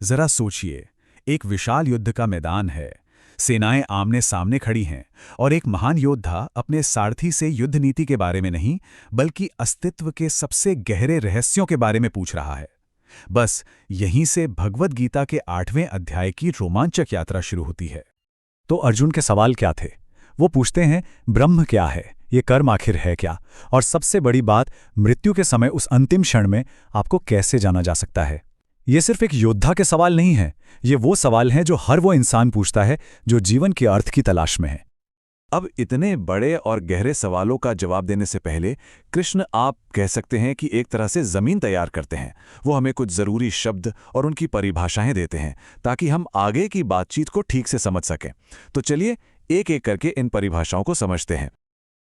जरा सोचिए, एक विशाल युद्ध का मैदान है, सेनाएं आमने सामने खड़ी हैं और एक महान योद्धा अपने सारथी से युद्ध नीति के बारे में नहीं बल्कि अस्तित्व के सबसे गहरे रहस्यों के बारे में पूछ रहा है। बस यहीं से भगवद गीता के 8वें अध्याय की रोमांचक यात्रा शुरू होती है। तो अर्जुन के सवाल क्या थे? वो पूछते हैं, ब्रह्म क्या है, ये कर्म आखिर है क्या, और सबसे बड़ी बात, मृत्यु के समय उस अंतिम क्षण में आपको कैसे जाना जा सकता है। ये सिर्फ एक योद्धा के सवाल नहीं है, ये वो सवाल हैं जो हर वो इंसान पूछता है जो जीवन के अर्थ की तलाश में है। अब इतने बड़े और गहरे सवालों का जवाब देने से पहले कृष्ण, आप कह सकते हैं कि एक तरह से ज़मीन तैयार करते हैं। वो हमें कुछ ज़रूरी शब्द और उनकी परिभाषाएं देते हैं ताकि हम आगे की बातचीत को ठीक से समझ सकें। तो चलिए एक एक करके इन परिभाषाओं को समझते हैं।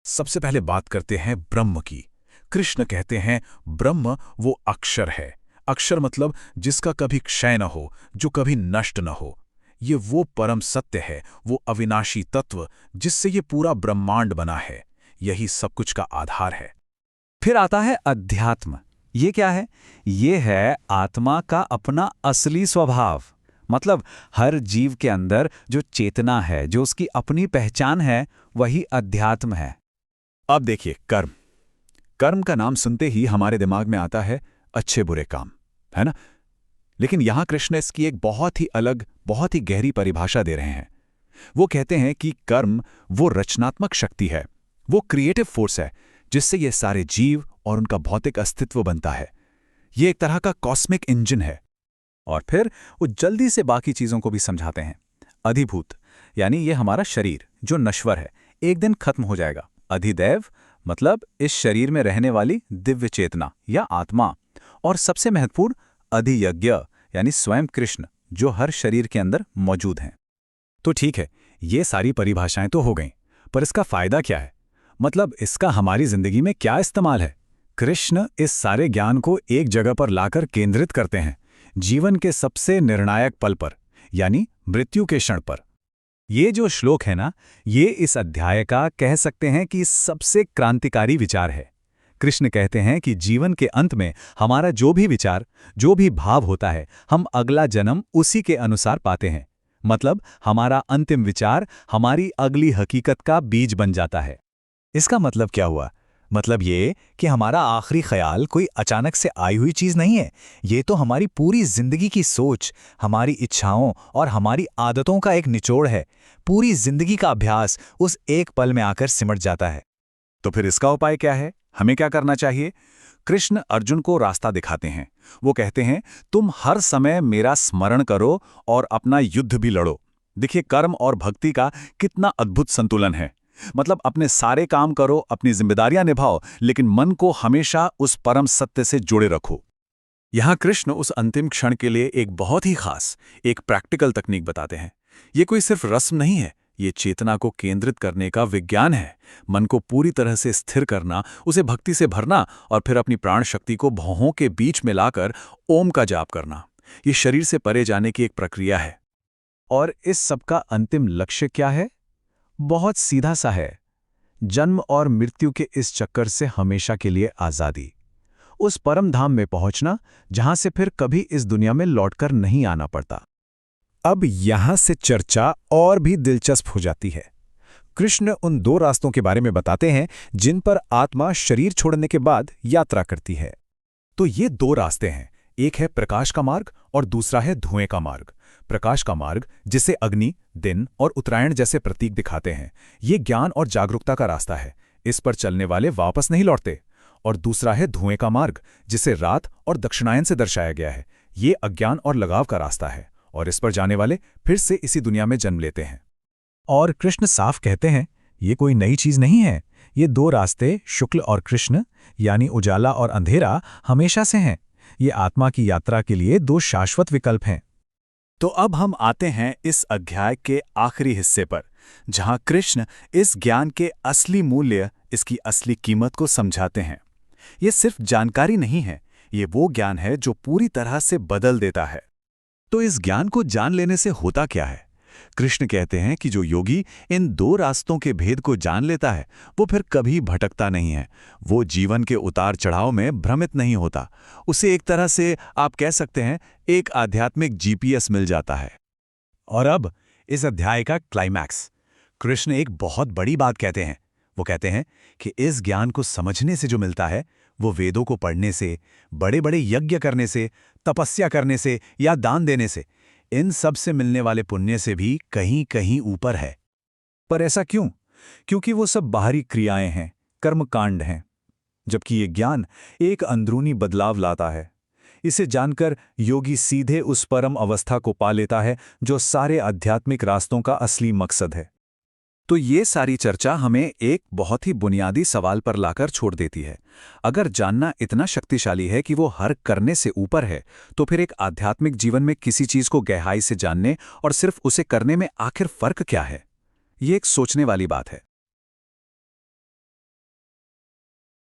सबसे पहले बात करते हैं ब्रह्म की। कृष्ण कहते हैं ब्रह्म वो अक्षर है। अक्षर मतलब जिसका कभी क्षय न हो, जो कभी नष्ट न हो। ये वो परम सत्य है, वो अविनाशी तत्व जिससे ये पूरा ब्रह्मांड बना है। यही सब कुछ का आधार है। फिर आता है अध्यात्म। ये क्या है? ये है आत्मा का अपना असली स्वभाव। मतलब हर जीव के अंदर जो चेतना है, जो उसकी अपनी पहचान है, वही अध्यात्म है। अब देखिए, कर्म। कर्म का नाम सुनते ही हमारे दिमाग में आता है अच्छे बुरे काम, है ना? लेकिन यहां कृष्ण इसकी एक बहुत ही अलग, बहुत ही गहरी परिभाषा दे रहे हैं। वो कहते हैं कि कर्म वो रचनात्मक शक्ति है, वो क्रिएटिव फोर्स है जिससे ये सारे जीव और उनका भौतिक अस्तित्व बनता है। ये एक तरह का कॉस्मिक इंजन है। और फिर वो जल्दी से बाकी चीजों को भी समझाते हैं। अधिभूत यानी ये हमारा शरीर जो नश्वर है, एक दिन खत्म हो जाएगा। अधिदैव मतलब इस शरीर में रहने वाली दिव्य चेतना या आत्मा। और सबसे महत्वपूर्ण अधियज्ञ यानी स्वयं कृष्ण जो हर शरीर के अंदर मौजूद हैं। तो ठीक है, ये सारी परिभाषाएं तो हो गईं, पर इसका फायदा क्या है? मतलब इसका हमारी जिंदगी में क्या इस्तेमाल है? कृष्ण इस सारे ज्ञान को एक जगह पर लाकर केंद्रित करते हैं, जीवन के सबसे निर्णायक पल पर, यानी मृत्यु के क्षण पर। ये जो श्लोक है ना, ये इस अध्याय का कह सकते हैं कि सबसे क्रांतिकारी विचार है। कृष्ण कहते हैं कि जीवन के अंत में हमारा जो भी विचार, जो भी भाव होता है, हम अगला जन्म उसी के अनुसार पाते हैं। मतलब हमारा अंतिम विचार हमारी अगली हकीकत का बीज बन जाता है। इसका मतलब क्या हुआ? मतलब ये कि हमारा आखिरी ख्याल कोई अचानक से आई हुई चीज नहीं है। ये तो हमारी पूरी जिंदगी की सोच, हमारी इच्छाओं और हमारी आदतों का एक निचोड़ है। पूरी जिंदगी का अभ्यास उस एक पल में आकर सिमट जाता है। तो फिर इसका उपाय क्या है? हमें क्या करना चाहिए? कृष्ण अर्जुन को रास्ता दिखाते हैं। वो कहते हैं, तुम हर समय मेरा स्मरण करो और अपना युद्ध भी लड़ो। देखिए, कर्म और भक्ति का कितना अद्भुत संतुलन है। मतलब अपने सारे काम करो, अपनी जिम्मेदारियां निभाओ, लेकिन मन को हमेशा उस परम सत्य से जुड़े रखो। यहां कृष्ण उस अंतिम क्षण के लिए एक बहुत ही खास, एक प्रैक्टिकल तकनीक बताते हैं। ये कोई सिर्फ रस्म नहीं है, ये चेतना को केंद्रित करने का विज्ञान है। मन को पूरी तरह से स्थिर करना, उसे भक्ति से भरना और फिर अपनी प्राण शक्ति को भौहों के बीच में लाकर ओम का जाप करना। ये शरीर से परे जाने की एक प्रक्रिया है। और इस सब का अंतिम लक्ष्य क्या है? बहुत सीधा सा है, जन्म और मृत्यु के इस चक्कर से हमेशा के लिए आज़ादी। उस परम धाम में पहुंचना जहां से फिर कभी इस दुनिया में लौटकर नहीं आना पड़ता। अब यहां से चर्चा और भी दिलचस्प हो जाती है। कृष्ण उन दो रास्तों के बारे में बताते हैं जिन पर आत्मा शरीर छोड़ने के बाद यात्रा करती है। तो ये दो रास्ते हैं, एक है प्रकाश का मार्ग और दूसरा है धुएं का मार्ग। प्रकाश का मार्ग, जिसे अग्नि, दिन और उत्तरायण जैसे प्रतीक दिखाते हैं, ये ज्ञान और जागरूकता का रास्ता है। इस पर चलने वाले वापस नहीं लौटते। और दूसरा है धुएं का मार्ग, जिसे रात और दक्षिणायन से दर्शाया गया है। ये अज्ञान और लगाव का रास्ता है और इस पर जाने वाले फिर से इसी दुनिया में जन्म लेते हैं। और कृष्ण साफ कहते हैं, ये कोई नई चीज नहीं है। ये दो रास्ते, शुक्ल और कृष्ण यानी उजाला और अंधेरा, हमेशा से हैं। ये आत्मा की यात्रा के लिए दो शाश्वत विकल्प हैं। तो अब हम आते हैं इस अध्याय के आखिरी हिस्से पर, जहां कृष्ण इस ज्ञान के असली मूल्य, इसकी असली कीमत को समझाते हैं। ये सिर्फ जानकारी नहीं है, ये वो ज्ञान है जो पूरी तरह से बदल देता है। तो इस ज्ञान को जान लेने से होता क्या है? कृष्ण कहते हैं कि जो योगी इन दो रास्तों के भेद को जान लेता है वो फिर कभी भटकता नहीं है। वो जीवन के उतार चढ़ाव में भ्रमित नहीं होता। उसे एक तरह से आप कह सकते हैं एक आध्यात्मिक जीपीएस मिल जाता है। और अब इस अध्याय का क्लाइमैक्स। कृष्ण एक बहुत बड़ी बात कहते हैं। वो कहते हैं कि इस ज्ञान को समझने से जो मिलता है वो वेदों को पढ़ने से, बड़े बड़े यज्ञ करने से, तपस्या करने से या दान देने से, इन सब से मिलने वाले पुण्य से भी कहीं कहीं ऊपर है। पर ऐसा क्यों? क्योंकि वो सब बाहरी क्रियाएं हैं, कर्मकांड हैं, जबकि ये ज्ञान एक अंदरूनी बदलाव लाता है। इसे जानकर योगी सीधे उस परम अवस्था को पा लेता है जो सारे आध्यात्मिक रास्तों का असली मकसद है। तो ये सारी चर्चा हमें एक बहुत ही बुनियादी सवाल पर लाकर छोड़ देती है। अगर जानना इतना शक्तिशाली है कि वो हर करने से ऊपर है, तो फिर एक आध्यात्मिक जीवन में किसी चीज को गहराई से जानने और सिर्फ उसे करने में आखिर फर्क क्या है? ये एक सोचने वाली बात है।